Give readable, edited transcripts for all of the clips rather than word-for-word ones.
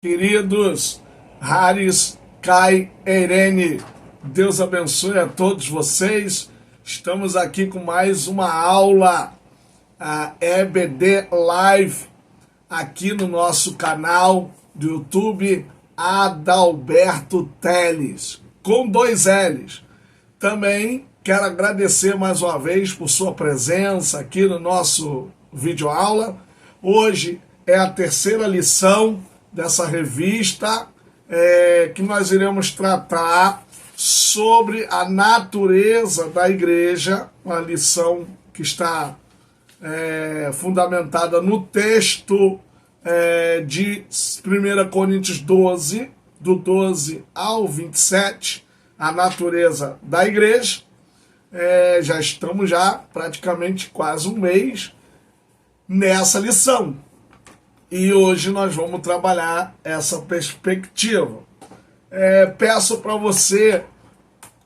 Queridos Haris, Kai, Irene, Deus abençoe a todos vocês. Estamos aqui com mais uma aula, a EBD Live, aqui no nosso canal do YouTube, Adalberto Teles, com 2 L's. Também quero agradecer mais uma vez por sua presença aqui no nosso videoaula. Hoje é a 3ª lição dessa revista, que nós iremos tratar sobre a natureza da igreja, uma lição que está fundamentada no texto de 1 Coríntios 12, do 12 ao 27, a natureza da igreja. Já estamos praticamente quase um mês nessa lição. E hoje nós vamos trabalhar essa perspectiva. Peço para você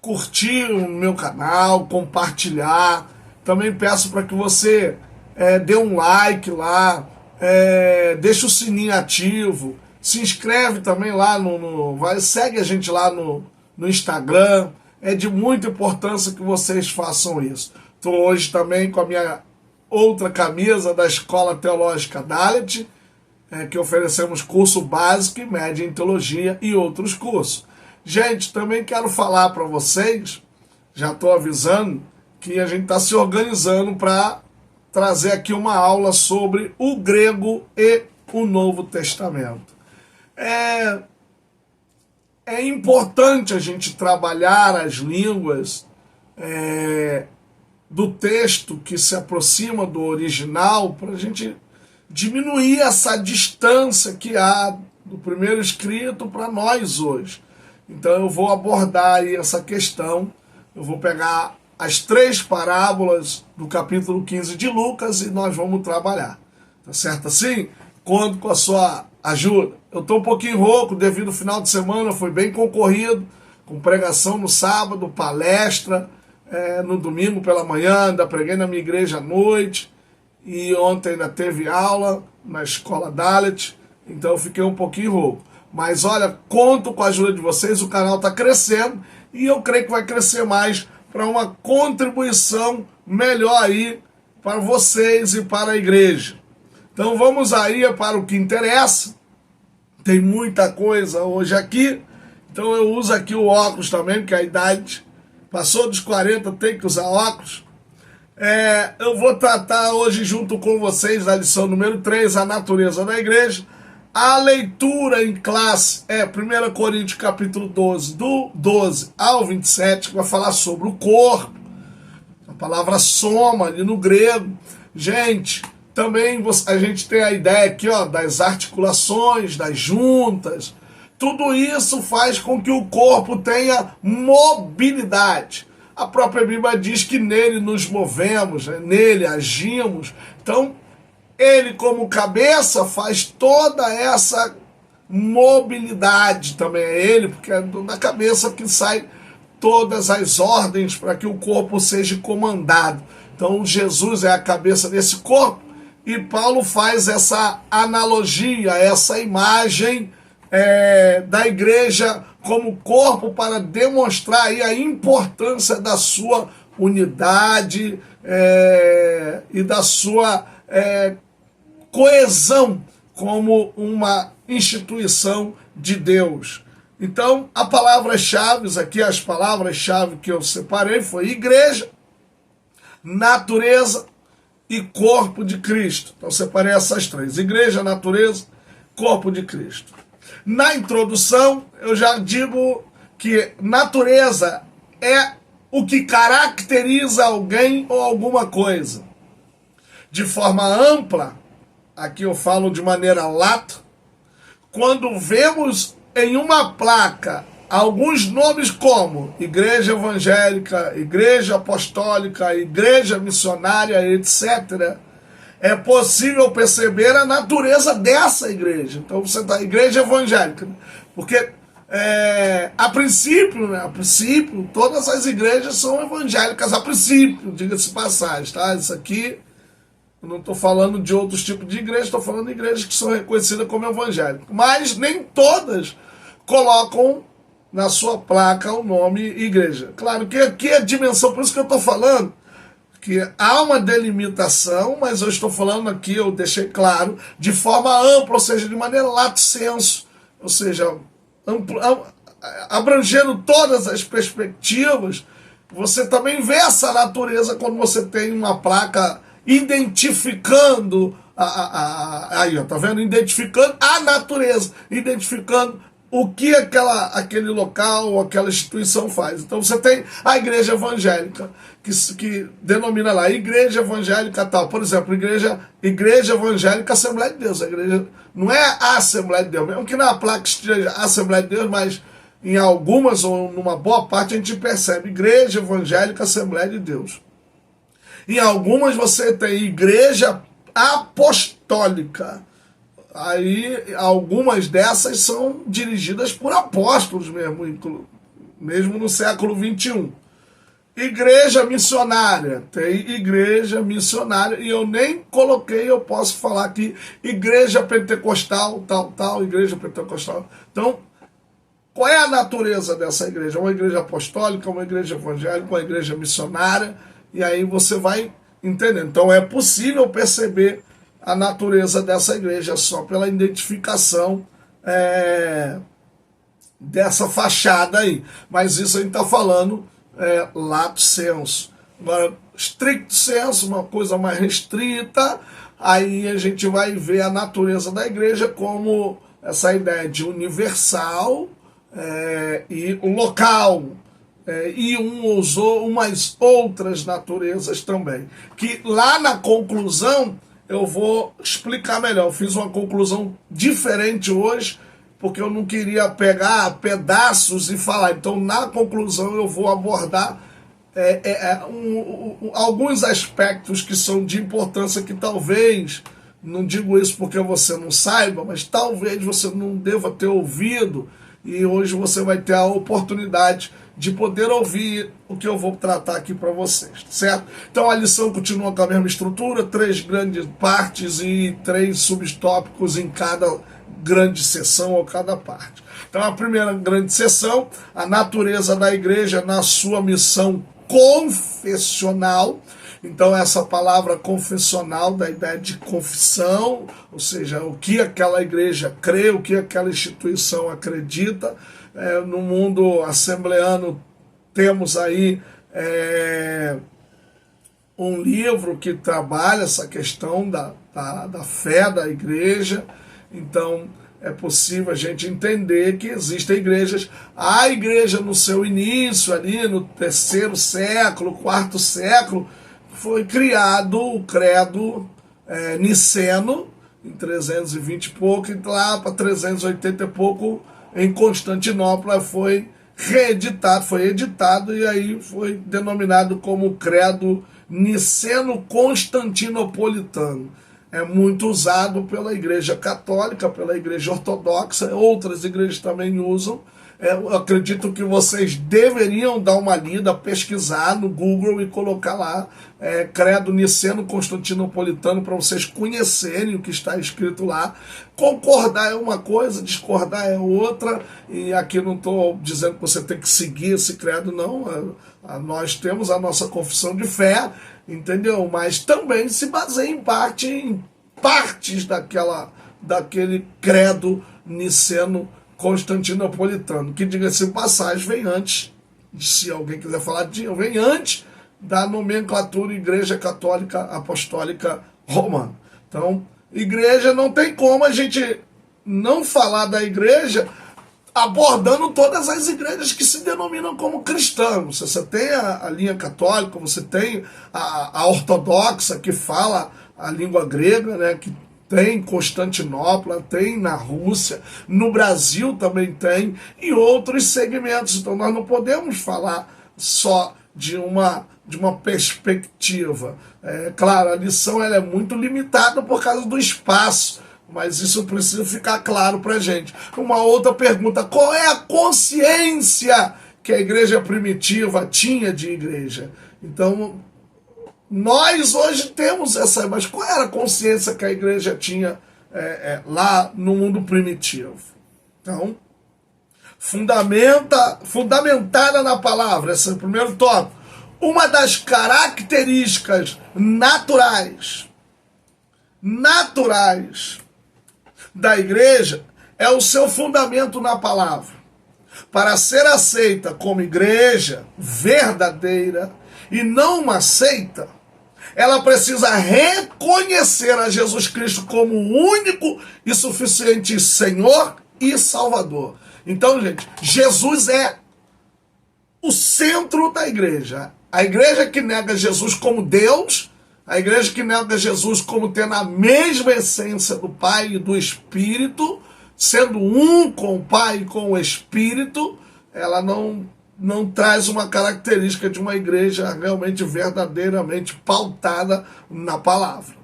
curtir o meu canal, compartilhar. Também peço para que você dê um like lá, deixe o sininho ativo, se inscreve também lá segue a gente lá no Instagram. É de muita importância que vocês façam isso. Estou hoje também com a minha outra camisa da Escola Teológica Dalet, que oferecemos curso básico e médio em teologia e outros cursos. Gente, também quero falar para vocês, já estou avisando, que a gente está se organizando para trazer aqui uma aula sobre o grego e o Novo Testamento. É importante a gente trabalhar as línguas do texto que se aproxima do original, para a gente diminuir essa distância que há do primeiro escrito para nós hoje. Então eu vou abordar aí essa questão. Eu vou pegar as 3 parábolas do capítulo 15 de Lucas e nós vamos trabalhar. Tá certo assim? Conto com a sua ajuda. Eu estou um pouquinho rouco devido ao final de semana, foi bem concorrido, com pregação no sábado, palestra no domingo pela manhã, ainda preguei na minha igreja à noite. E ontem ainda teve aula na escola Dalet, então eu fiquei um pouquinho rouco. Mas olha, conto com a ajuda de vocês, o canal está crescendo e eu creio que vai crescer mais para uma contribuição melhor aí para vocês e para a igreja. Então vamos aí para o que interessa. Tem muita coisa hoje aqui, então eu uso aqui o óculos também, porque a idade passou dos 40, tem que usar óculos. Eu vou tratar hoje junto com vocês da lição número 3, a natureza da igreja. A leitura em classe é 1 Coríntios capítulo 12, do 12 ao 27, que vai falar sobre o corpo, a palavra soma ali no grego. Gente, também a gente tem a ideia aqui das articulações, das juntas. Tudo isso faz com que o corpo tenha mobilidade. A própria Bíblia diz que nele nos movemos, nele agimos. Então, ele como cabeça faz toda essa mobilidade também. É ele, porque é da cabeça que sai todas as ordens para que o corpo seja comandado. Então, Jesus é a cabeça desse corpo e Paulo faz essa analogia, essa imagem da igreja como corpo para demonstrar aí a importância da sua unidade e da sua coesão como uma instituição de Deus. Então, a palavra-chave aqui, as palavras-chave que eu separei foi igreja, natureza e corpo de Cristo. Então, separei essas 3, igreja, natureza, corpo de Cristo. Na introdução, eu já digo que natureza é o que caracteriza alguém ou alguma coisa. De forma ampla, aqui eu falo de maneira lata, quando vemos em uma placa alguns nomes como igreja evangélica, igreja apostólica, igreja missionária, etc., é possível perceber a natureza dessa igreja. Então você está igreja evangélica, porque a princípio, todas as igrejas são evangélicas a princípio, diga-se passagem, tá? Isso aqui Eu não estou falando de outros tipos de igrejas, estou falando de igrejas que são reconhecidas como evangélicas. Mas nem todas colocam na sua placa o nome igreja. Claro que aqui é a dimensão, por isso que eu estou falando, que há uma delimitação, mas eu estou falando aqui, eu deixei claro, de forma ampla, ou seja, de maneira lato sensu, ou seja, abrangendo todas as perspectivas. Você também vê essa natureza quando você tem uma placa identificando aí, ó, tá vendo? Identificando a natureza, identificando o que aquele local ou aquela instituição faz. Então você tem a igreja evangélica, que denomina lá, igreja evangélica tal. Por exemplo, igreja evangélica Assembleia de Deus. A igreja não é a Assembleia de Deus, mesmo que na placa esteja Assembleia de Deus, mas em algumas ou numa boa parte a gente percebe igreja evangélica Assembleia de Deus. Em algumas você tem igreja apostólica. Aí algumas dessas são dirigidas por apóstolos mesmo no século XXI. Igreja missionária, tem igreja missionária, e eu nem coloquei, eu posso falar aqui, igreja pentecostal, tal, igreja pentecostal. Então, qual é a natureza dessa igreja? Uma igreja apostólica, uma igreja evangélica, uma igreja missionária, e aí você vai entendendo. Então é possível perceber a natureza dessa igreja só pela identificação dessa fachada aí. Mas isso a gente está falando lato sensu. Agora, stricto sensu, uma coisa mais restrita, aí a gente vai ver a natureza da igreja como essa ideia de universal e local, e umas outras naturezas também. Que lá na conclusão eu vou explicar melhor. Eu fiz uma conclusão diferente hoje, porque eu não queria pegar pedaços e falar. Então, na conclusão, eu vou abordar alguns aspectos que são de importância que talvez, não digo isso porque você não saiba, mas talvez você não deva ter ouvido, e hoje você vai ter a oportunidade de poder ouvir o que eu vou tratar aqui para vocês, certo? Então a lição continua com a mesma estrutura, 3 grandes partes e 3 subtópicos em cada grande seção ou cada parte. Então a primeira grande seção, a natureza da igreja na sua missão confessional. Então essa palavra confessional, da ideia de confissão, ou seja, o que aquela igreja crê, o que aquela instituição acredita. No mundo assembleano temos aí um livro que trabalha essa questão da fé da igreja. Então é possível a gente entender que existem igrejas. A igreja no seu início, ali no 3º século, 4º século, foi criado o credo niceno, em 320 e pouco, e lá para 380 e pouco, em Constantinopla, foi editado, e aí foi denominado como credo niceno-constantinopolitano. É muito usado pela igreja católica, pela igreja ortodoxa, outras igrejas também usam. Eu acredito que vocês deveriam dar uma lida, pesquisar no Google e colocar lá credo niceno-constantinopolitano, para vocês conhecerem o que está escrito lá. Concordar é uma coisa, discordar é outra, e aqui não estou dizendo que você tem que seguir esse credo, não. Nós temos a nossa confissão de fé, entendeu? Mas também se baseia em partes daquele credo niceno-constantinopolitano, que, diga-se de passagem, vem antes, se alguém quiser falar vem antes da nomenclatura Igreja Católica Apostólica Romana. Então, igreja, não tem como a gente não falar da igreja abordando todas as igrejas que se denominam como cristãs. Você tem a linha católica, você tem a ortodoxa, que fala a língua grega, né, que tem em Constantinopla, tem na Rússia, no Brasil também tem, e outros segmentos. Então nós não podemos falar só de uma perspectiva. Claro, a lição ela é muito limitada por causa do espaço, mas isso precisa ficar claro para a gente. Uma outra pergunta: qual é a consciência que a igreja primitiva tinha de igreja? Então, nós hoje temos essa, mas qual era a consciência que a igreja tinha lá no mundo primitivo? Então, fundamentada na palavra, esse é o primeiro tópico. Uma das características naturais da igreja é o seu fundamento na palavra. Para ser aceita como igreja verdadeira e não uma seita, ela precisa reconhecer a Jesus Cristo como o único e suficiente Senhor e Salvador. Então, gente, Jesus é o centro da igreja. A igreja que nega Jesus como Deus, a igreja que nega Jesus como tendo a mesma essência do Pai e do Espírito, sendo um com o Pai e com o Espírito, ela não traz uma característica de uma igreja realmente, verdadeiramente pautada na palavra.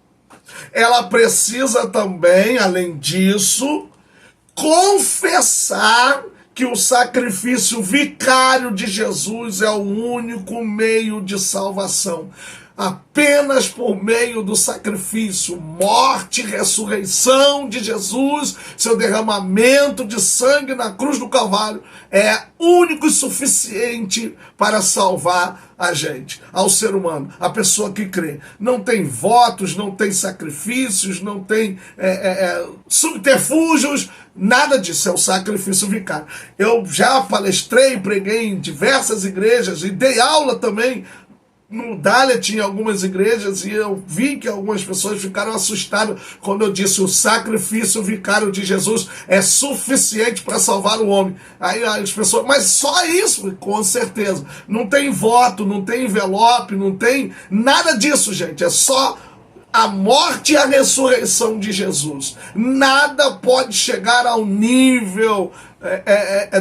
Ela precisa também, além disso, confessar que o sacrifício vicário de Jesus é o único meio de salvação. Apenas por meio do sacrifício, morte e ressurreição de Jesus, seu derramamento de sangue na cruz do Calvário, é único e suficiente para salvar a gente, ao ser humano, a pessoa que crê. Não tem votos, não tem sacrifícios, não tem subterfúgios, nada disso, é o sacrifício vicário. Eu já palestrei, preguei em diversas igrejas e dei aula também. No Dália tinha algumas igrejas e eu vi que algumas pessoas ficaram assustadas quando eu disse: o sacrifício vicário de Jesus é suficiente para salvar o homem. Aí as pessoas, mas só isso? Com certeza. Não tem voto, não tem envelope, não tem nada disso, gente. É só a morte e a ressurreição de Jesus. Nada pode chegar ao nível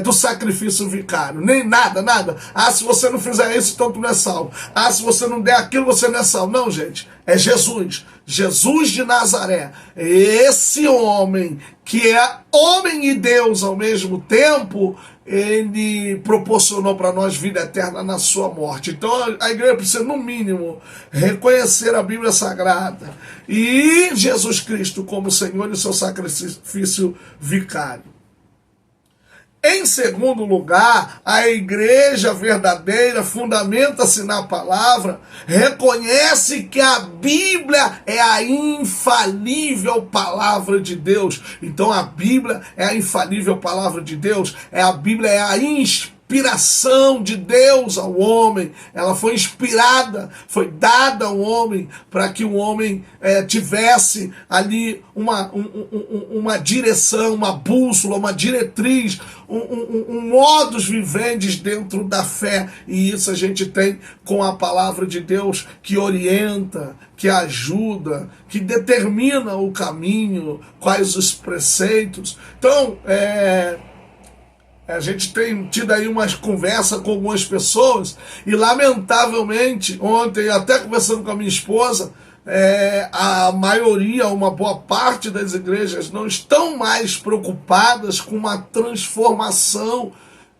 do sacrifício vicário. Nem nada. Ah, se você não fizer isso, então tu não é salvo. Ah, se você não der aquilo, você não é salvo. Não, gente. É Jesus. Jesus de Nazaré. Esse homem, que é homem e Deus ao mesmo tempo, ele proporcionou para nós vida eterna na sua morte. Então a igreja precisa, no mínimo, reconhecer a Bíblia Sagrada e Jesus Cristo como Senhor e seu sacrifício vicário. Em segundo lugar, a igreja verdadeira fundamenta-se na palavra, reconhece que a Bíblia é a infalível palavra de Deus. Então a Bíblia é a infalível palavra de Deus, a Bíblia é a inspiração de Deus ao homem. Ela foi inspirada, foi dada ao homem para que o homem tivesse ali uma direção, uma bússola, uma diretriz, um modus vivendi dentro da fé. E isso a gente tem com a palavra de Deus, que orienta, que ajuda, que determina o caminho, quais os preceitos. Então, a gente tem tido aí umas conversas com algumas pessoas e, lamentavelmente, ontem, até conversando com a minha esposa, a maioria, uma boa parte das igrejas não estão mais preocupadas com uma transformação.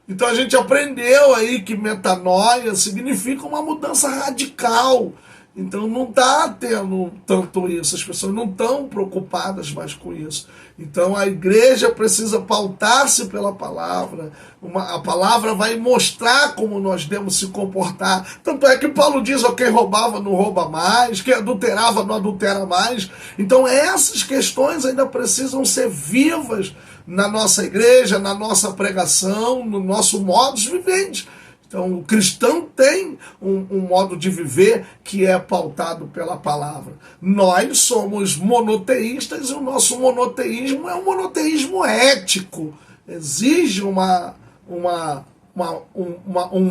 Então a gente aprendeu aí que metanoia significa uma mudança radical. Então não está tendo tanto isso, as pessoas não estão preocupadas mais com isso. Então a igreja precisa pautar-se pela palavra. A palavra vai mostrar como nós devemos se comportar. Tanto é que Paulo diz: quem roubava não rouba mais, quem adulterava não adultera mais. Então essas questões ainda precisam ser vivas na nossa igreja, na nossa pregação, no nosso modus vivendi. Então, o cristão tem um modo de viver que é pautado pela palavra. Nós somos monoteístas e o nosso monoteísmo é um monoteísmo ético. Exige um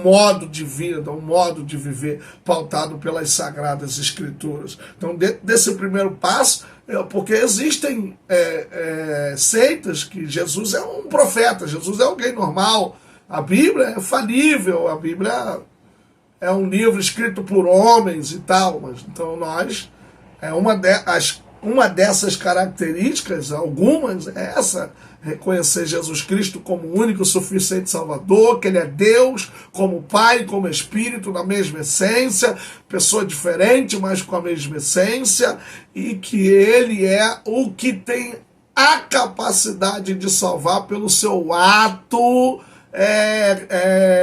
modo de vida, um modo de viver pautado pelas Sagradas Escrituras. Então, desse primeiro passo, porque existem seitas que Jesus é um profeta, Jesus é alguém normal. A Bíblia é falível, a Bíblia é um livro escrito por homens e tal, mas então uma dessas características, algumas, é essa: reconhecer Jesus Cristo como o único suficiente Salvador, que Ele é Deus, como Pai, como Espírito, na mesma essência, pessoa diferente, mas com a mesma essência, e que Ele é o que tem a capacidade de salvar pelo seu ato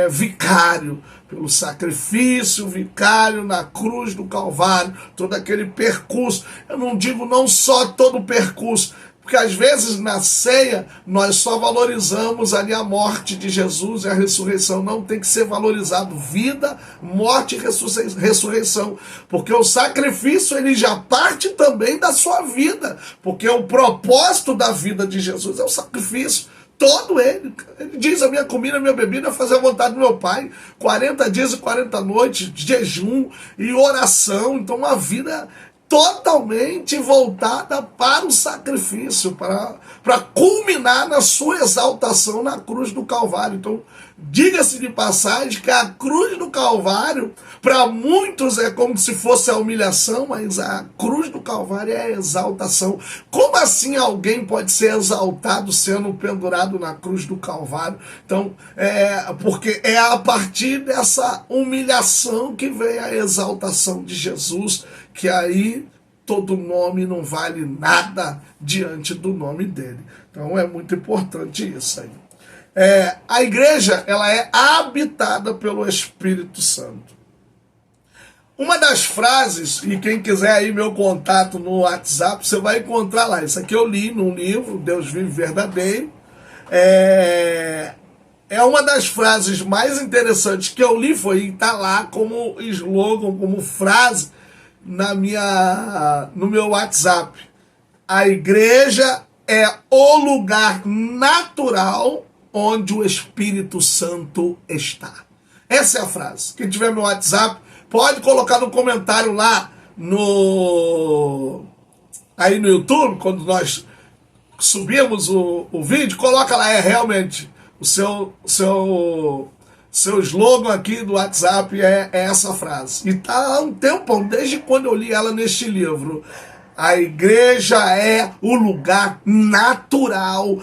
vicário, pelo sacrifício vicário na cruz do Calvário, todo aquele percurso. Eu não digo não só todo o percurso, porque às vezes na ceia nós só valorizamos ali a morte de Jesus e a ressurreição. Não, tem que ser valorizado vida, morte e ressurreição, porque o sacrifício ele já parte também da sua vida, porque o propósito da vida de Jesus é o sacrifício. Todo ele diz: a minha comida, a minha bebida é fazer a vontade do meu Pai. 40 dias e 40 noites de jejum e oração. Então uma vida totalmente voltada para o sacrifício, para culminar na sua exaltação na cruz do Calvário. Então, diga-se de passagem que a cruz do Calvário, para muitos é como se fosse a humilhação, mas a cruz do Calvário é a exaltação. Como assim alguém pode ser exaltado sendo pendurado na cruz do Calvário? Então, porque é a partir dessa humilhação que vem a exaltação de Jesus, que aí todo nome não vale nada diante do nome dele. Então é muito importante isso aí. A igreja, ela é habitada pelo Espírito Santo. Uma das frases, e quem quiser aí meu contato no WhatsApp, você vai encontrar lá. Isso aqui eu li num livro, Deus Vive Verdadeiro. É uma das frases mais interessantes que eu li, está lá como slogan, como frase no meu WhatsApp. A igreja é o lugar natural onde o Espírito Santo está. Essa é a frase. Quem tiver meu WhatsApp, pode colocar no comentário lá aí no YouTube, quando nós subimos o vídeo, coloca lá, realmente o seu slogan aqui do WhatsApp é essa frase. E tá há um tempão, desde quando eu li ela neste livro. A igreja é o lugar natural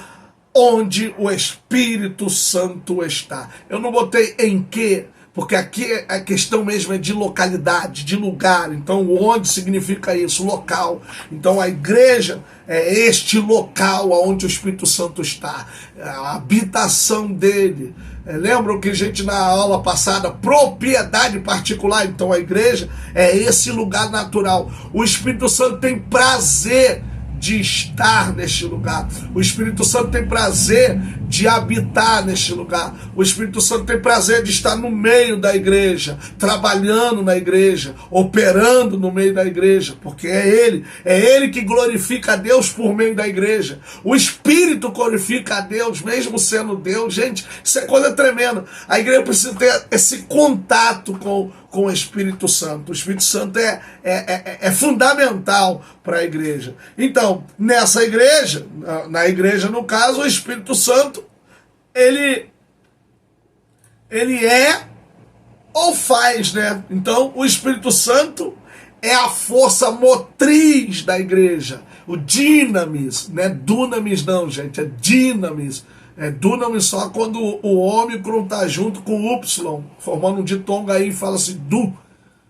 onde o Espírito Santo está. Eu não botei em que, porque aqui a questão mesmo é de localidade, de lugar. Então, onde significa isso? Local. Então, a igreja é este local onde o Espírito Santo está, a habitação dele. Lembram que a gente na aula passada, propriedade particular, então a igreja é esse lugar natural. O Espírito Santo tem prazer de estar neste lugar. O Espírito Santo tem prazer de habitar neste lugar. O Espírito Santo tem prazer de estar no meio da igreja, trabalhando na igreja, operando no meio da igreja, porque é Ele que glorifica a Deus por meio da igreja. O Espírito glorifica a Deus, mesmo sendo Deus. Gente, isso é coisa tremenda. A igreja precisa ter esse contato com o Espírito Santo. O Espírito Santo é fundamental para a igreja. Então, nessa igreja, na igreja no caso, o Espírito Santo, ele é ou faz, né? Então, o Espírito Santo é a força motriz da igreja, o dinamis, não é dunamis não, gente, é dinamis. É dunamis só quando o ômicron está junto com o Y, formando um ditongo aí e fala assim, du.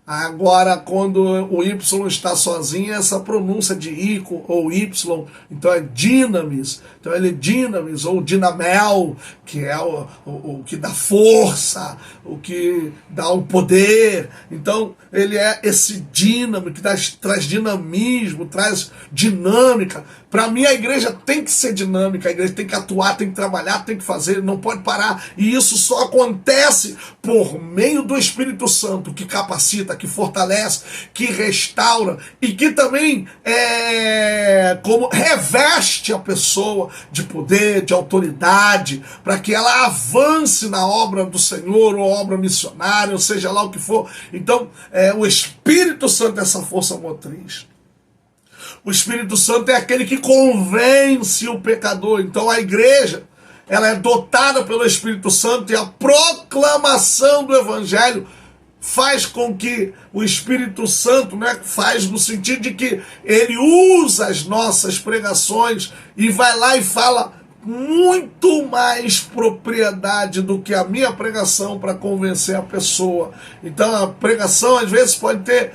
Agora, quando o Y está sozinho, essa pronúncia de I ou Y, então é dinamis. Então ele é dinamis ou dinamel, que é o que dá força, o que dá o poder. Então ele é esse dínamo que traz dinamismo, traz dinâmica. Para mim a igreja tem que ser dinâmica, a igreja tem que atuar, tem que trabalhar, tem que fazer, não pode parar. E isso só acontece por meio do Espírito Santo, que capacita, que fortalece, que restaura e que também como reveste a pessoa de poder, de autoridade, para que ela avance na obra do Senhor, ou obra missionária, ou seja lá o que for. Então, o Espírito Santo é essa força motriz. O Espírito Santo é aquele que convence o pecador. Então a igreja, ela é dotada pelo Espírito Santo, e a proclamação do Evangelho faz com que o Espírito Santo, né, faz no sentido de que ele usa as nossas pregações e vai lá e fala muito mais propriedade do que a minha pregação para convencer a pessoa. Então a pregação às vezes pode ter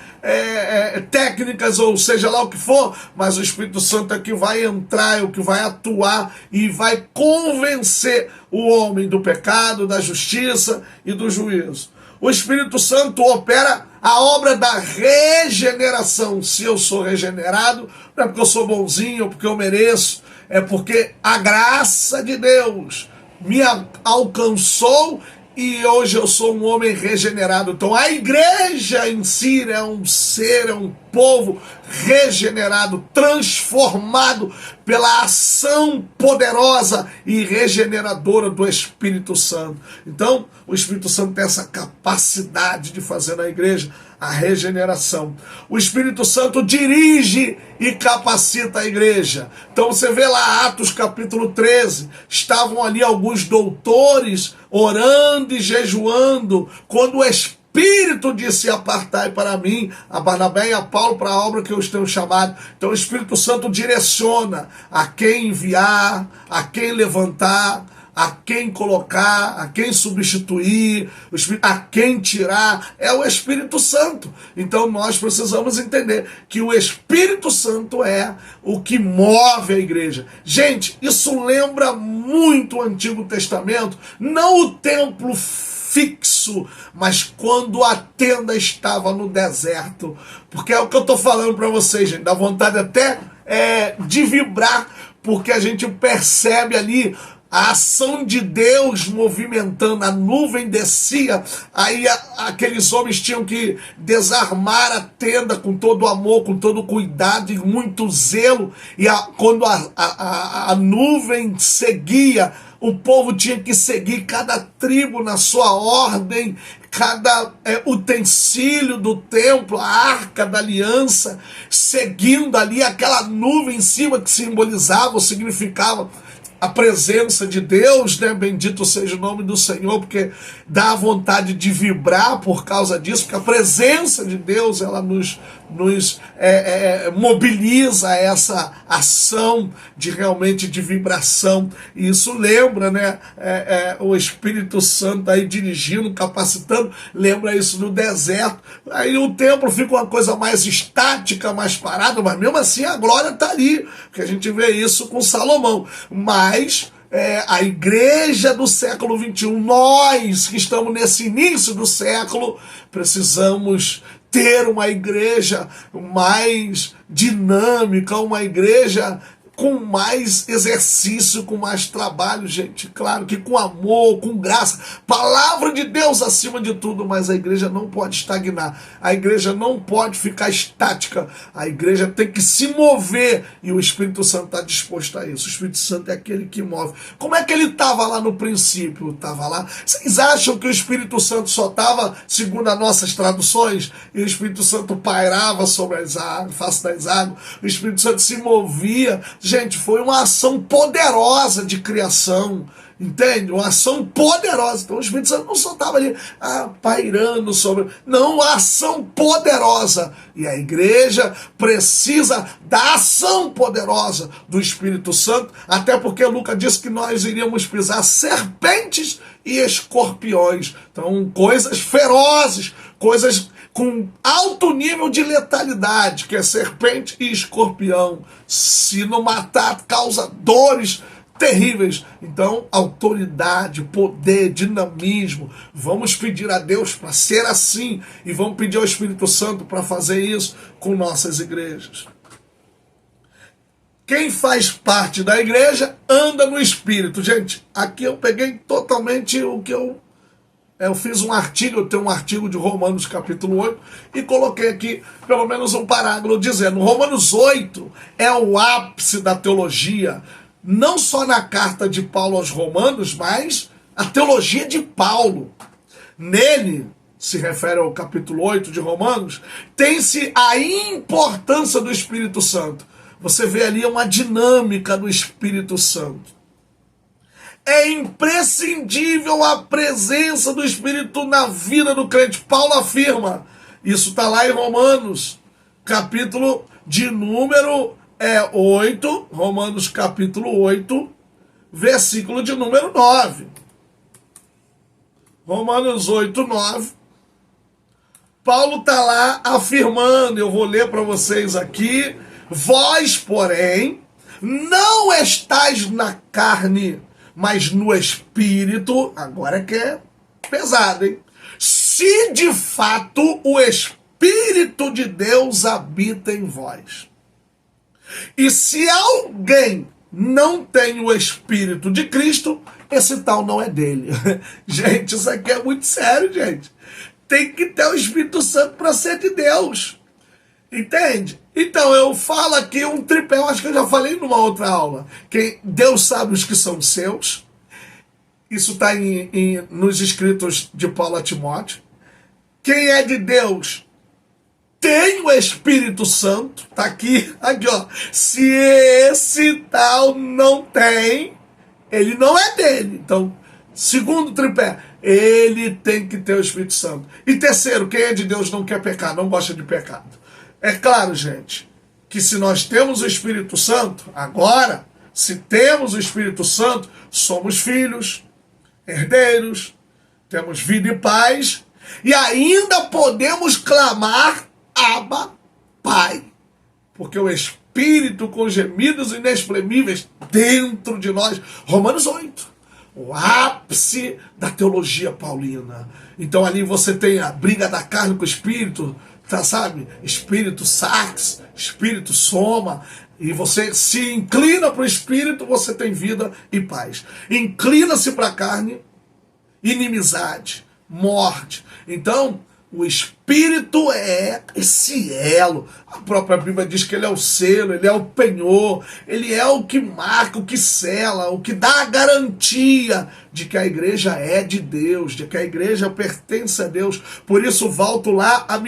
técnicas ou seja lá o que for, mas o Espírito Santo é que vai entrar, é o que vai atuar e vai convencer o homem do pecado, da justiça e do juízo. O Espírito Santo opera a obra da regeneração. Se eu sou regenerado, não é porque eu sou bonzinho ou porque eu mereço, é porque a graça de Deus me alcançou e hoje eu sou um homem regenerado. Então a igreja em si é um ser, é um povo regenerado, transformado pela ação poderosa e regeneradora do Espírito Santo. Então o Espírito Santo tem essa capacidade de fazer na igreja a regeneração. O Espírito Santo dirige e capacita a igreja. Então você vê lá Atos capítulo 13, estavam ali alguns doutores orando e jejuando, quando o Espírito disse: apartai para mim a Barnabé e a Paulo para a obra que eu os tenho chamado. Então o Espírito Santo direciona a quem enviar, a quem levantar, a quem colocar, a quem substituir, a quem tirar, é o Espírito Santo. Então nós precisamos entender que o Espírito Santo é o que move a igreja. Gente, isso lembra muito o Antigo Testamento, não o templo fixo, mas quando a tenda estava no deserto. Porque é o que eu estou falando para vocês, gente, dá vontade até de vibrar, porque a gente percebe ali a ação de Deus movimentando, a nuvem descia, aí aqueles homens tinham que desarmar a tenda com todo amor, com todo cuidado e muito zelo, e quando a nuvem seguia, o povo tinha que seguir cada tribo na sua ordem, cada utensílio do templo, a arca da aliança, seguindo ali aquela nuvem em cima que simbolizava ou significava a presença de Deus, né? Bendito seja o nome do Senhor, porque dá vontade de vibrar por causa disso, porque a presença de Deus, ela nos mobiliza essa ação de realmente de vibração, e isso lembra, né, o Espírito Santo aí dirigindo, capacitando, lembra isso no deserto. Aí o templo fica uma coisa mais estática, mais parada, mas mesmo assim a glória está ali, porque a gente vê isso com Salomão. Mas a igreja do século XXI, nós que estamos nesse início do século, precisamos ter uma igreja mais dinâmica, uma igreja com mais exercício, com mais trabalho, gente. Claro que com amor, com graça, palavra de Deus acima de tudo, mas a igreja não pode estagnar, a igreja não pode ficar estática, a igreja tem que se mover, e o Espírito Santo está disposto a isso. O Espírito Santo é aquele que move. Como é que ele estava lá no princípio? Estava lá. Vocês acham que o Espírito Santo só estava, segundo as nossas traduções, e o Espírito Santo pairava sobre as águas, face das águas, o Espírito Santo se movia? Gente, foi uma ação poderosa de criação, entende? Uma ação poderosa. Então o Espírito Santo não só estava ali pairando sobre... Não, uma ação poderosa. E a igreja precisa da ação poderosa do Espírito Santo, até porque Lucas disse que nós iríamos pisar serpentes e escorpiões. Então, coisas ferozes, coisas com alto nível de letalidade, que é serpente e escorpião. Se não matar, causa dores terríveis. Então, autoridade, poder, dinamismo. Vamos pedir a Deus para ser assim, e vamos pedir ao Espírito Santo para fazer isso com nossas igrejas. Quem faz parte da igreja anda no Espírito. Gente, aqui eu peguei totalmente o que eu fiz um artigo, eu tenho um artigo de Romanos capítulo 8, e coloquei aqui pelo menos um parágrafo dizendo: Romanos 8 é o ápice da teologia, não só na carta de Paulo aos Romanos, mas a teologia de Paulo. Nele, se refere ao capítulo 8 de Romanos, tem-se a importância do Espírito Santo. Você vê ali uma dinâmica do Espírito Santo. É imprescindível a presença do Espírito na vida do crente. Paulo afirma, isso está lá em Romanos, capítulo de número 8, Romanos capítulo 8, versículo de número 9. Romanos 8, 9. Paulo está lá afirmando, eu vou ler para vocês aqui, vós, porém, não estáis na carne, mas no Espírito. Agora que é pesado, hein? Se de fato o Espírito de Deus habita em vós. E se alguém não tem o Espírito de Cristo, esse tal não é dele. Gente, isso aqui é muito sério, gente. Tem que ter o Espírito Santo para ser de Deus. Entende? Então eu falo aqui um tripé, eu acho que eu já falei numa outra aula. Que Deus sabe os que são seus. Isso está nos escritos de Paulo a Timóteo. Quem é de Deus tem o Espírito Santo. Está aqui, ó. Se esse tal não tem, ele não é dele. Então, segundo tripé, ele tem que ter o Espírito Santo. E terceiro, quem é de Deus não quer pecar, não gosta de pecado. É claro, gente, que se nós temos o Espírito Santo, agora, se temos o Espírito Santo, somos filhos, herdeiros, temos vida e paz, e ainda podemos clamar, Abba, Pai, porque o Espírito com gemidos inexprimíveis dentro de nós. Romanos 8. O ápice da teologia paulina. Então ali você tem a briga da carne com o Espírito, tá, sabe? Espírito sax, Espírito soma. E você se inclina para o Espírito, você tem vida e paz. Inclina-se para a carne, inimizade, morte. Então, o Espírito é esse elo. A própria Bíblia diz que ele é o selo, ele é o penhor, ele é o que marca, o que sela, o que dá a garantia de que a igreja é de Deus, de que a igreja pertence a Deus. Por isso, volto lá a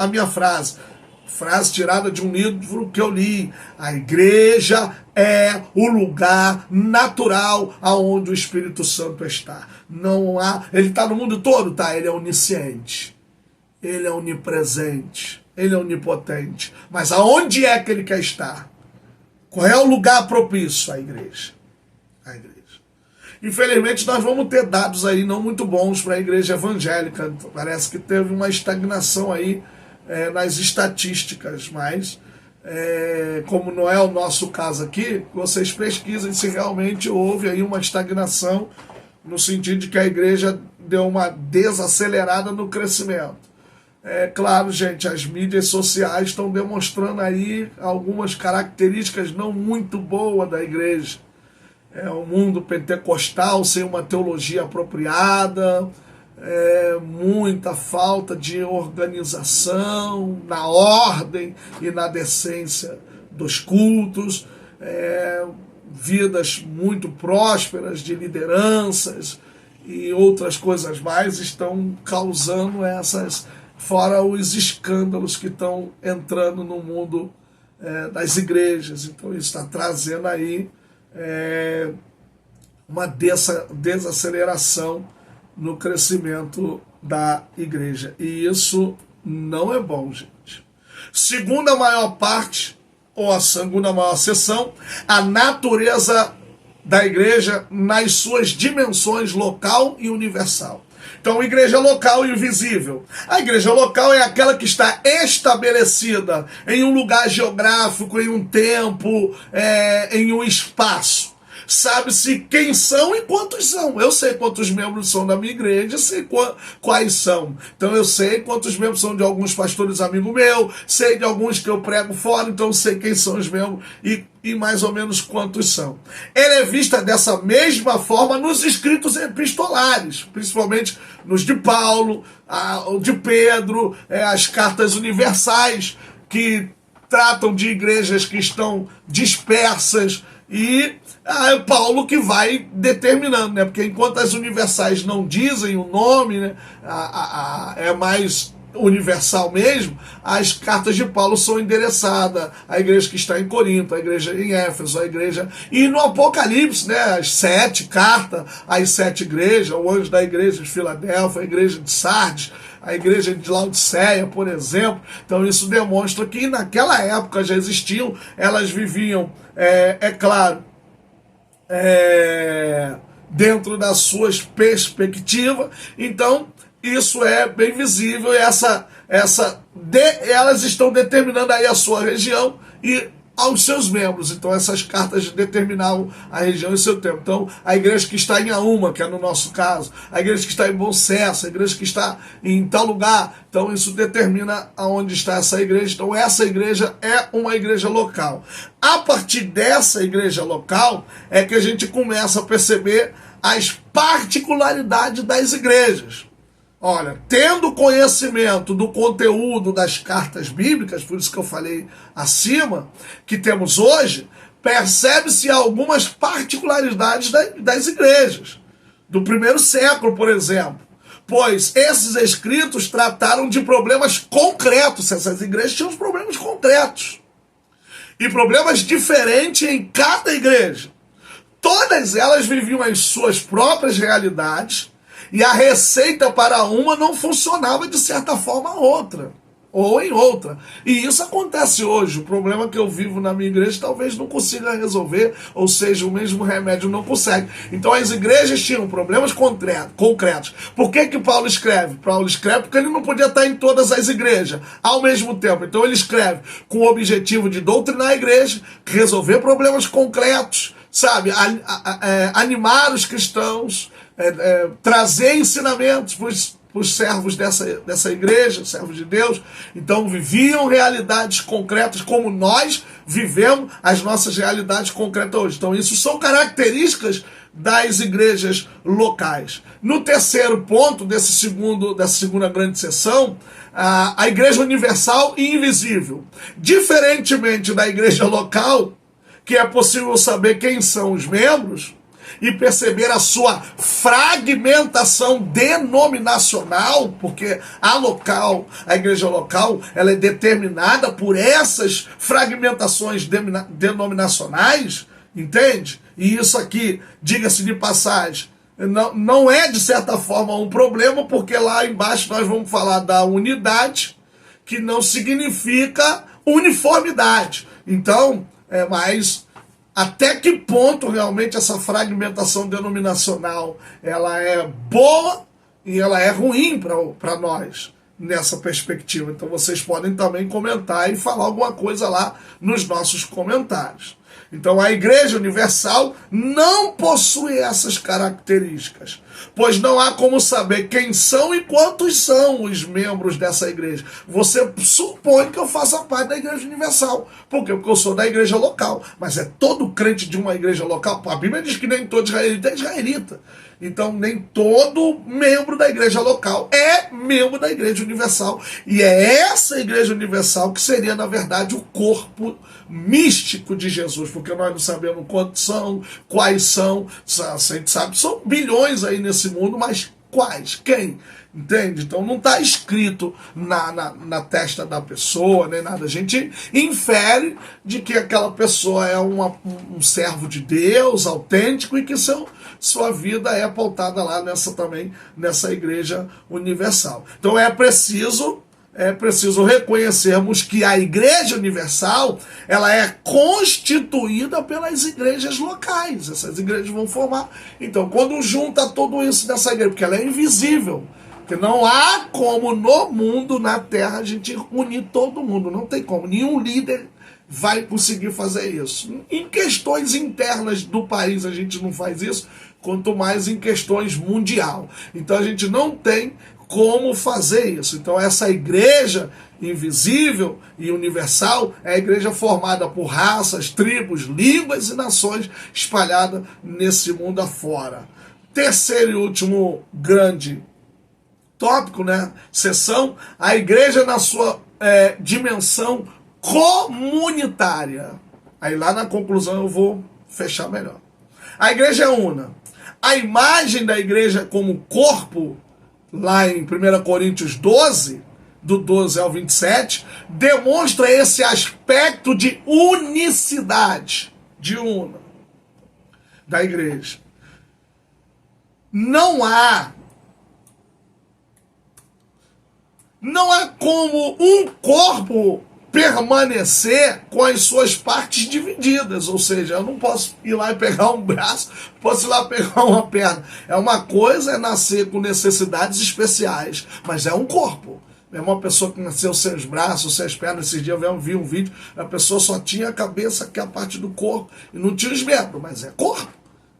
minha frase tirada de um livro que eu li. A igreja é o lugar natural aonde o Espírito Santo está. Não há, ele está no mundo todo, tá? Ele é onisciente. Ele é onipresente, ele é onipotente. Mas aonde é que ele quer estar? Qual é o lugar propício? A igreja. A igreja. Infelizmente, nós vamos ter dados aí não muito bons para a igreja evangélica. Parece que teve uma estagnação aí nas estatísticas, mas como não é o nosso caso aqui, vocês pesquisem se realmente houve aí uma estagnação no sentido de que a igreja deu uma desacelerada no crescimento. É claro, gente, as mídias sociais estão demonstrando aí algumas características não muito boas da igreja. É um mundo pentecostal sem uma teologia apropriada, muita falta de organização na ordem e na decência dos cultos, vidas muito prósperas de lideranças e outras coisas mais estão causando essas... Fora os escândalos que estão entrando no mundo das igrejas. Então isso está trazendo aí uma desaceleração no crescimento da igreja. E isso não é bom, gente. Segunda maior parte, ou a segunda maior seção, a natureza da igreja nas suas dimensões local e universal. Então, igreja local e visível. A igreja local é aquela que está estabelecida em um lugar geográfico, em um tempo, em um espaço. Sabe-se quem são e quantos são. Eu sei quantos membros são da minha igreja, sei quais são. Então eu sei quantos membros são de alguns pastores amigos meus, sei de alguns que eu prego fora, então eu sei quem são os membros e mais ou menos quantos são. Ela é vista dessa mesma forma nos escritos epistolares, principalmente nos de Paulo, de Pedro, as cartas universais, que tratam de igrejas que estão dispersas, e é Paulo que vai determinando, né? Porque enquanto as universais não dizem o nome, né? É mais universal mesmo, as cartas de Paulo são endereçadas à igreja que está em Corinto, à igreja em Éfeso, à igreja... E no Apocalipse, né, as 7 cartas, às 7 igrejas, o anjo da igreja de Filadélfia, a igreja de Sardes, a igreja de Laodiceia, por exemplo. Então isso demonstra que naquela época já existiam, elas viviam, claro, dentro das suas perspectivas. Então isso é bem visível, e elas estão determinando aí a sua região e aos seus membros. Então essas cartas determinavam a região e seu tempo. Então a igreja que está em Auma, que é no nosso caso, a igreja que está em Bom Sucesso, a igreja que está em tal lugar, então isso determina aonde está essa igreja. Então essa igreja é uma igreja local. A partir dessa igreja local é que a gente começa a perceber as particularidades das igrejas. Olha, tendo conhecimento do conteúdo das cartas bíblicas, por isso que eu falei acima, que temos hoje, percebe-se algumas particularidades das igrejas. Do primeiro século, por exemplo. Pois esses escritos trataram de problemas concretos. Essas igrejas tinham problemas concretos. E problemas diferentes em cada igreja. Todas elas viviam as suas próprias realidades, e a receita para uma não funcionava de certa forma a outra, ou em outra. E isso acontece hoje. O problema que eu vivo na minha igreja talvez não consiga resolver, ou seja, o mesmo remédio não consegue. Então as igrejas tinham problemas concretos. Por que Paulo escreve? Paulo escreve porque ele não podia estar em todas as igrejas ao mesmo tempo. Então ele escreve com o objetivo de doutrinar a igreja, resolver problemas concretos, sabe? Animar os cristãos, trazer ensinamentos para os servos dessa igreja, servos de Deus. Então viviam realidades concretas como nós vivemos as nossas realidades concretas hoje. Então isso são características das igrejas locais. No terceiro ponto dessa segunda grande seção, a igreja universal e invisível. Diferentemente da igreja local, que é possível saber quem são os membros e perceber a sua fragmentação denominacional, porque a igreja local, ela é determinada por essas fragmentações denominacionais, entende? E isso aqui, diga-se de passagem, não é de certa forma um problema, porque lá embaixo nós vamos falar da unidade, que não significa uniformidade. Então, mas até que ponto realmente essa fragmentação denominacional ela é boa e ela é ruim para nós nessa perspectiva? Então vocês podem também comentar e falar alguma coisa lá nos nossos comentários. Então a Igreja Universal não possui essas características, pois não há como saber quem são e quantos são os membros dessa igreja. Você supõe que eu faça parte da Igreja Universal. Por quê? Porque eu sou da igreja local. Mas é todo crente de uma igreja local? A Bíblia diz que nem todo israelita é israelita. Então nem todo membro da igreja local é membro da Igreja Universal. E é essa Igreja Universal que seria, na verdade, o corpo místico de Jesus, porque nós não sabemos quantos são, quais são, a gente sabe, são bilhões aí nesse mundo, mas quais? Quem? Entende? Então não está escrito na testa da pessoa, nem nada. A gente infere de que aquela pessoa é um servo de Deus, autêntico, e que sua vida é pautada lá nessa Igreja Universal. Então é preciso reconhecermos que a Igreja Universal ela é constituída pelas igrejas locais. Essas igrejas vão formar. Então, quando junta tudo isso nessa igreja, porque ela é invisível, porque não há como no mundo, na terra, a gente unir todo mundo. Não tem como. Nenhum líder vai conseguir fazer isso. Em questões internas do país a gente não faz isso, quanto mais em questões mundial. Então a gente não tem como fazer isso. Então essa igreja invisível e universal é a igreja formada por raças, tribos, línguas e nações espalhadas nesse mundo afora. Terceiro e último grande tópico, seção, a igreja na sua dimensão comunitária. Aí lá na conclusão eu vou fechar melhor. A igreja é una. A imagem da igreja como corpo, lá em 1 Coríntios 12, do 12 ao 27, demonstra esse aspecto de unicidade, de una, da igreja. Não há como um corpo permanecer com as suas partes divididas, ou seja, eu não posso ir lá e pegar um braço, posso ir lá pegar uma perna. Uma coisa é nascer com necessidades especiais, mas é um corpo. É uma pessoa que nasceu sem os braços, sem as pernas. Esses dias eu vi um vídeo, a pessoa só tinha a cabeça, que é a parte do corpo, e não tinha os membros, mas é corpo.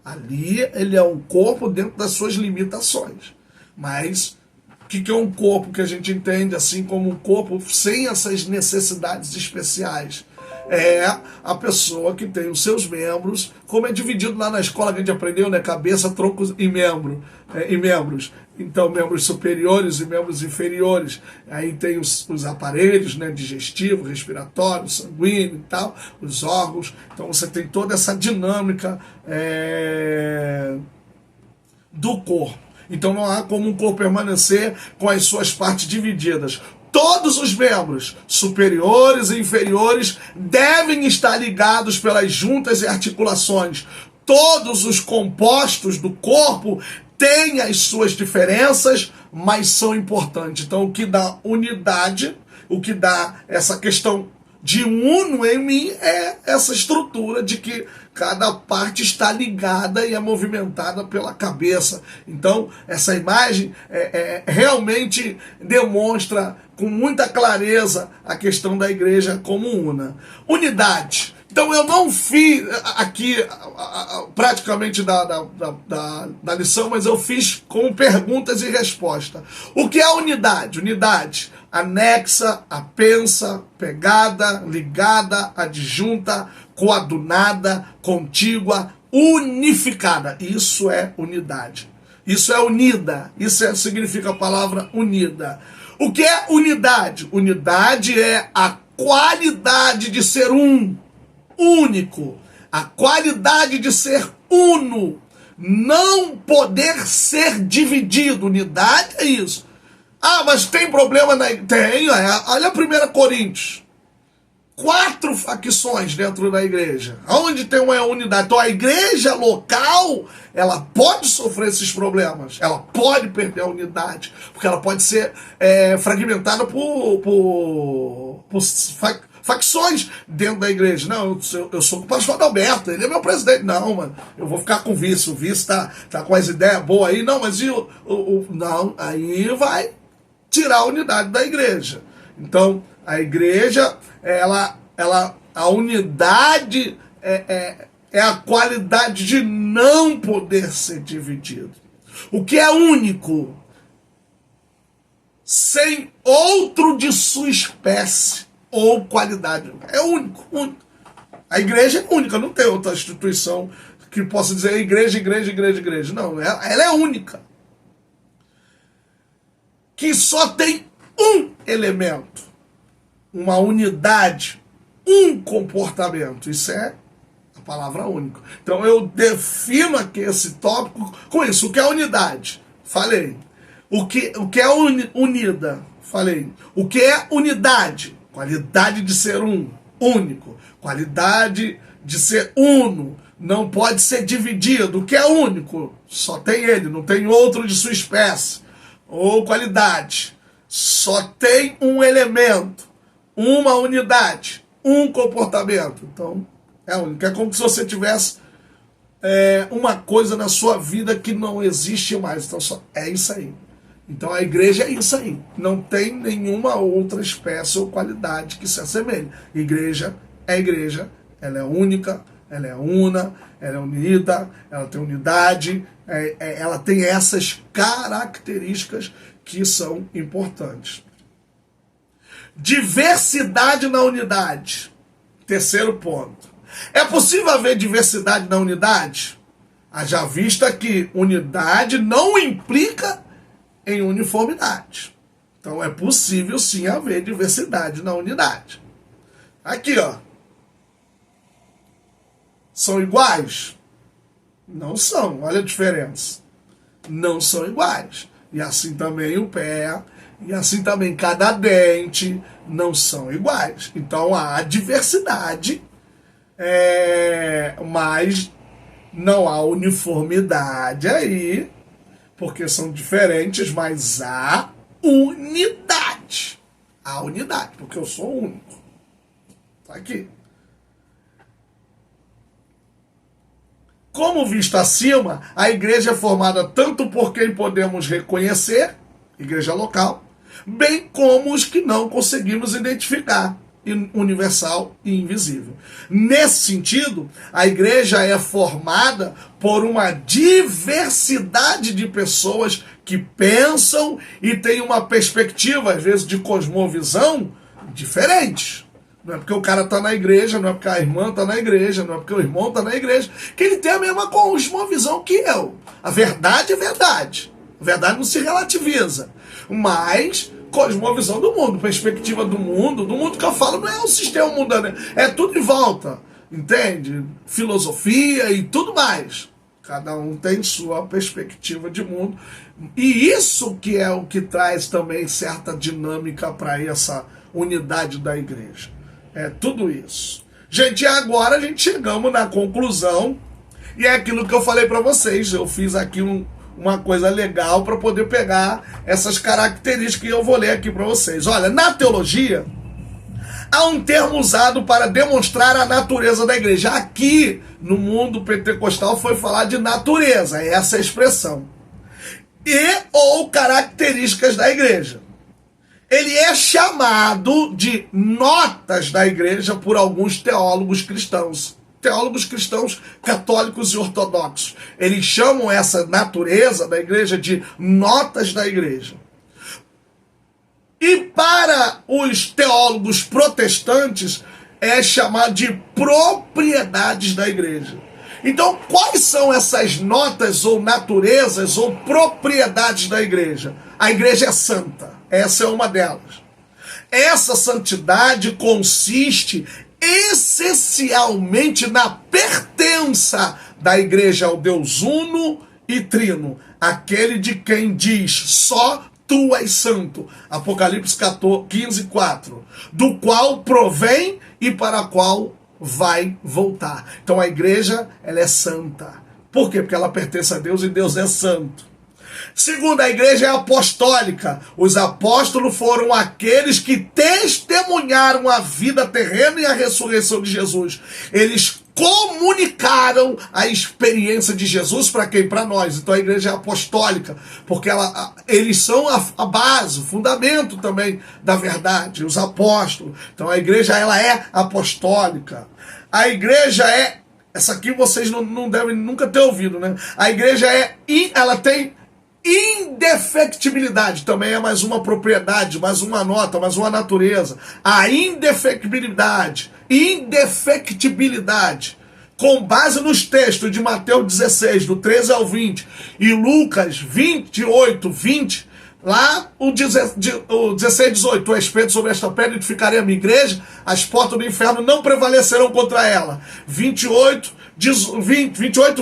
Ali ele é um corpo dentro das suas limitações. Mas o que é um corpo que a gente entende assim como um corpo sem essas necessidades especiais? É a pessoa que tem os seus membros, como é dividido lá na escola que a gente aprendeu, né? Cabeça, tronco e membros. Então, membros superiores e membros inferiores. Aí tem os aparelhos, né? Digestivo, respiratório, sanguíneo e tal, os órgãos. Então você tem toda essa dinâmica do corpo. Então não há como um corpo permanecer com as suas partes divididas. Todos os membros, superiores e inferiores, devem estar ligados pelas juntas e articulações. Todos os compostos do corpo têm as suas diferenças, mas são importantes. Então o que dá unidade, o que dá essa questão de uno em mim é essa estrutura de que cada parte está ligada e é movimentada pela cabeça. Então, essa imagem realmente demonstra com muita clareza a questão da igreja como una. Unidade. Então, eu não fiz aqui praticamente da lição, mas eu fiz com perguntas e respostas. O que é unidade? Unidade anexa, apensa, pegada, ligada, adjunta, coadunada, contígua, unificada. Isso é unidade. Isso é unida. Isso significa a palavra unida. O que é unidade? Unidade é a qualidade de ser único. A qualidade de ser uno. Não poder ser dividido. Unidade é isso. Ah, mas tem problema na... Tem, olha a 1 Coríntios. 4 facções dentro da igreja. Onde tem uma unidade. Então a igreja local, ela pode sofrer esses problemas. Ela pode perder a unidade. Porque ela pode ser fragmentada por facções dentro da igreja. Não, eu sou o pastor Adalberto, ele é meu presidente. Não, mano, eu vou ficar com o vice tá com as ideias boas aí. Não, mas e não, aí vai tirar a unidade da igreja. Então, a igreja, a unidade é a qualidade de não poder ser dividido. O que é único, sem outro de sua espécie ou qualidade. É único. A igreja é única, não tem outra instituição que possa dizer igreja. Não, ela é única. Que só tem um elemento, uma unidade, um comportamento. Isso é a palavra único. Então eu defino aqui esse tópico com isso. O que é unidade? Falei. O que é unida? Falei. O que é unidade? Qualidade de ser único. Qualidade de ser uno. Não pode ser dividido. O que é único? Só tem ele, não tem outro de sua espécie. Ou qualidade. Só tem um elemento, uma unidade, um comportamento. Então, é único. É como se você tivesse uma coisa na sua vida que não existe mais. Então, é isso aí. Então, a igreja é isso aí. Não tem nenhuma outra espécie ou qualidade que se assemelhe. Igreja é igreja, ela é única, ela é una, ela é unida, ela tem unidade, ela tem essas características que são importantes. Diversidade na unidade. Terceiro ponto. É possível haver diversidade na unidade? Haja vista que unidade não implica em uniformidade. Então é possível sim haver diversidade na unidade. Aqui, ó. São iguais? Não são. Olha a diferença. Não são iguais. E assim também o pé E assim também, cada dente não são iguais. Então há diversidade, mas não há uniformidade aí, porque são diferentes, mas há unidade. Há unidade, porque eu sou único. Tá aqui. Como visto acima, a igreja é formada tanto por quem podemos reconhecer, igreja local, bem como os que não conseguimos identificar, universal e invisível. Nesse sentido, a igreja é formada por uma diversidade de pessoas que pensam e têm uma perspectiva, às vezes, de cosmovisão diferente. Não é porque o cara está na igreja, não é porque a irmã está na igreja, não é porque o irmão está na igreja, que ele tem a mesma cosmovisão que eu. A verdade é verdade. A verdade não se relativiza. Mas cosmovisão do mundo, perspectiva do mundo que eu falo não é o sistema mundano, é tudo em volta, entende? Filosofia e tudo mais. Cada um tem sua perspectiva de mundo. E isso que é o que traz também certa dinâmica para essa unidade da igreja. É tudo isso. Gente, agora a gente chegamos na conclusão. E é aquilo que eu falei para vocês. Eu fiz aqui uma coisa legal para poder pegar essas características que eu vou ler aqui para vocês. Olha, na teologia, há um termo usado para demonstrar a natureza da igreja. Aqui, no mundo pentecostal, foi falar de natureza, essa é a expressão. E ou características da igreja. Ele é chamado de notas da igreja por alguns teólogos cristãos católicos e ortodoxos. Eles chamam essa natureza da igreja de notas da igreja. E para os teólogos protestantes é chamado de propriedades da igreja. Então, quais são essas notas ou naturezas ou propriedades da igreja? A igreja é santa. Essa é uma delas. Essa santidade consiste essencialmente na pertença da igreja ao Deus uno e trino, aquele de quem diz só tu és santo, Apocalipse 15, 4, do qual provém e para a qual vai voltar. Então a igreja, ela é santa. Por quê? Porque ela pertence a Deus e Deus é santo. Segundo, a igreja é apostólica. Os apóstolos foram aqueles que testemunharam a vida terrena e a ressurreição de Jesus. Eles comunicaram a experiência de Jesus para quem? Para nós. Então a igreja é apostólica, porque eles são a base, o fundamento também da verdade, os apóstolos. Então a igreja, ela é apostólica. A igreja é, essa aqui vocês não devem nunca ter ouvido, né? A igreja ela tem indefectibilidade, também é mais uma propriedade, mais uma nota, mais uma natureza. A indefectibilidade, com base nos textos de Mateus 16, do 13 ao 20, e Lucas 28, 20, lá o 16, 18, o respeito sobre esta pedra edificarei a minha igreja, as portas do inferno não prevalecerão contra ela. 28,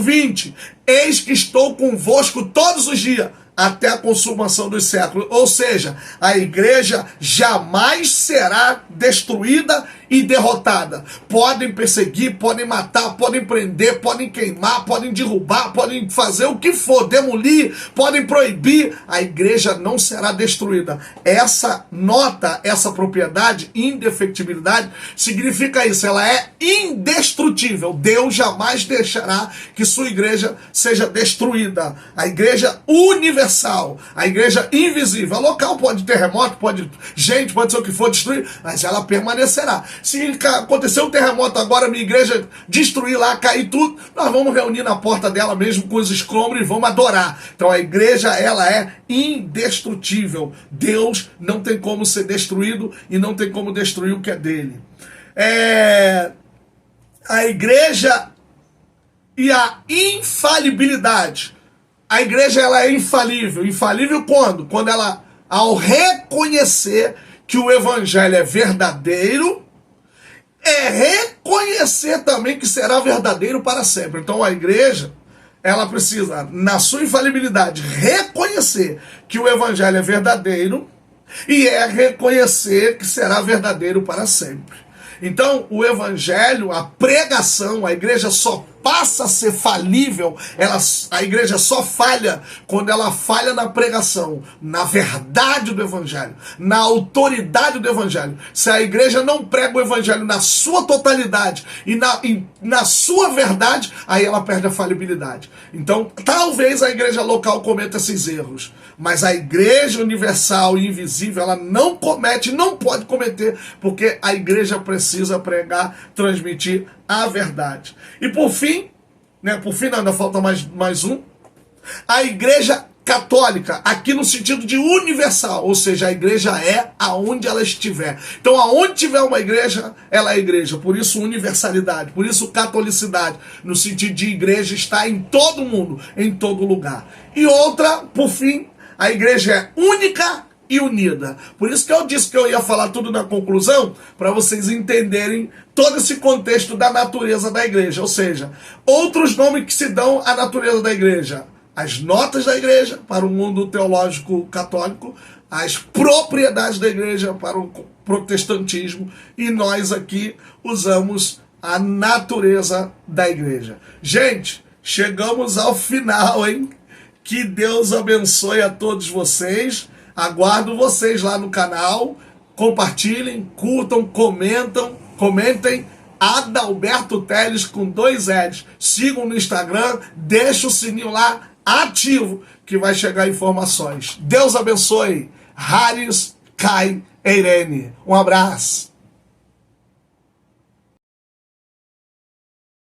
20, eis que estou convosco todos os dias, até a consumação dos séculos. Ou seja, a igreja jamais será destruída e derrotada. Podem perseguir, podem matar, podem prender, podem queimar, podem derrubar, podem fazer o que for, demolir, podem proibir. A igreja não será destruída. Essa nota, essa propriedade, indefectibilidade, significa isso. Ela é indestrutível. Deus jamais deixará que sua igreja seja destruída. A igreja universal, a igreja invisível. A local pode terremoto, pode gente, pode ser o que for destruir, mas ela permanecerá. Se acontecer um terremoto agora, minha igreja destruir lá, cair tudo, nós vamos reunir na porta dela mesmo com os escombros e vamos adorar. Então a igreja, ela é indestrutível. Deus não tem como ser destruído e não tem como destruir o que é dele. A igreja e a infalibilidade. A igreja, ela é infalível. Infalível quando? Quando ela, ao reconhecer que o evangelho é verdadeiro, reconhecer também que será verdadeiro para sempre. Então a igreja, ela precisa, na sua infalibilidade, reconhecer que o evangelho é verdadeiro e é reconhecer que será verdadeiro para sempre. Então, o evangelho, a pregação, a igreja só passa a ser falível, a igreja só falha quando ela falha na pregação, na verdade do evangelho, na autoridade do evangelho. Se a igreja não prega o evangelho na sua totalidade e na sua verdade, aí ela perde a falibilidade. Então, talvez a igreja local cometa esses erros, mas a igreja universal e invisível, ela não comete, não pode cometer, porque a igreja precisa pregar, transmitir a verdade. E por fim, ainda falta mais um, a igreja católica, aqui no sentido de universal, ou seja, a igreja é aonde ela estiver. Então, aonde tiver uma igreja, ela é igreja. Por isso, universalidade, por isso, catolicidade, no sentido de igreja está em todo mundo, em todo lugar. E outra, por fim, a igreja é única e unida. Por isso que eu disse que eu ia falar tudo na conclusão, para vocês entenderem todo esse contexto da natureza da igreja. Ou seja, outros nomes que se dão à natureza da igreja: as notas da igreja para o mundo teológico católico, as propriedades da igreja para o protestantismo, e nós aqui usamos a natureza da igreja. Gente, chegamos ao final, hein? Que Deus abençoe a todos vocês. Aguardo vocês lá no canal. Compartilhem, curtam, comentem. Adalberto Teles com 2 L's. Sigam no Instagram, deixa o sininho lá ativo que vai chegar informações. Deus abençoe. Haris Kai Eirene. Um abraço.